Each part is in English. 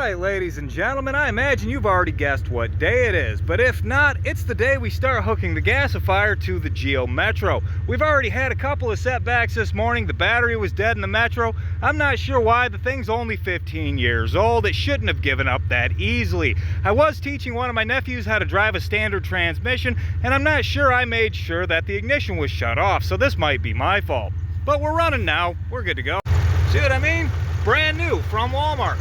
Alright, ladies and gentlemen, I imagine you've already guessed what day it is, but if not, it's the day we start hooking the gasifier to the Geo Metro. We've already had a couple of setbacks this morning. The battery was dead in the Metro. I'm not sure why. The thing's only 15 years old. It shouldn't have given up that easily. I was teaching one of my nephews how to drive a standard transmission, and I'm not sure I made sure that the ignition was shut off, so this might be my fault. But we're running now. We're good to go. See what I mean? Brand new from Walmart.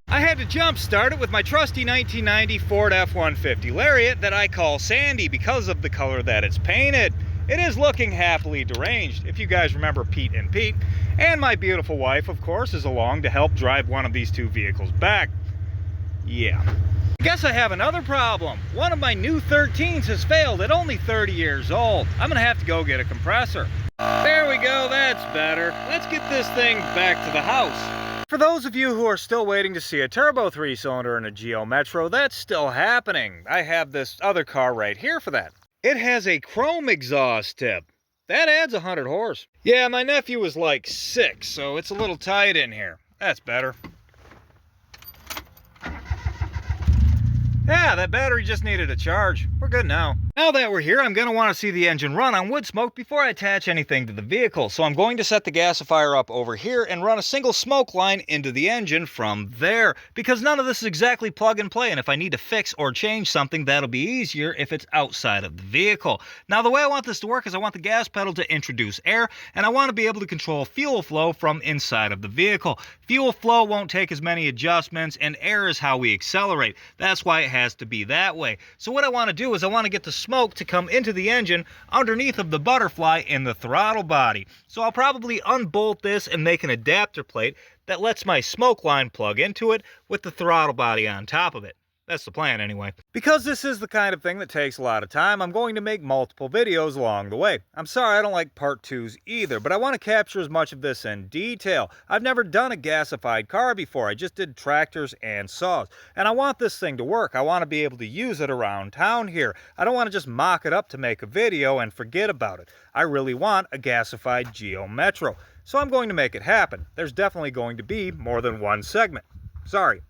I had to jump start it with my trusty 1990 Ford F-150 Lariat that I call Sandy because of the color that it's painted. It is looking happily deranged, if you guys remember Pete and Pete. And my beautiful wife, of course, is along to help drive one of these two vehicles back. Yeah. I guess I have another problem. One of my new 13s has failed at only 30 years old. I'm gonna have to go get a compressor. There we go, that's better. Let's get this thing back to the house. For those of you who are still waiting to see a turbo 3-cylinder in a Geo Metro, that's still happening. I have this other car right here for that. It has a chrome exhaust tip. That adds 100 horse. Yeah, my nephew was like 6, so it's a little tight in here. That's better. Yeah, that battery just needed a charge. We're good now. Now that we're here, I'm going to want to see the engine run on wood smoke before I attach anything to the vehicle. So I'm going to set the gasifier up over here and run a single smoke line into the engine from there. Because none of this is exactly plug and play, and if I need to fix or change something, that'll be easier if it's outside of the vehicle. Now the way I want this to work is I want the gas pedal to introduce air, and I want to be able to control fuel flow from inside of the vehicle. Fuel flow won't take as many adjustments, and air is how we accelerate. That's why it has to be that way. So what I want to do is I want to get the smoke to come into the engine underneath of the butterfly in the throttle body. So I'll probably unbolt this and make an adapter plate that lets my smoke line plug into it with the throttle body on top of it. That's the plan anyway. Because this is the kind of thing that takes a lot of time, I'm going to make multiple videos along the way. I'm sorry I don't like part 2s either, but I want to capture as much of this in detail. I've never done a gasified car before. I just did tractors and saws. And I want this thing to work. I want to be able to use it around town here. I don't want to just mock it up to make a video and forget about it. I really want a gasified Geo Metro. So I'm going to make it happen. There's definitely going to be more than one segment. Sorry.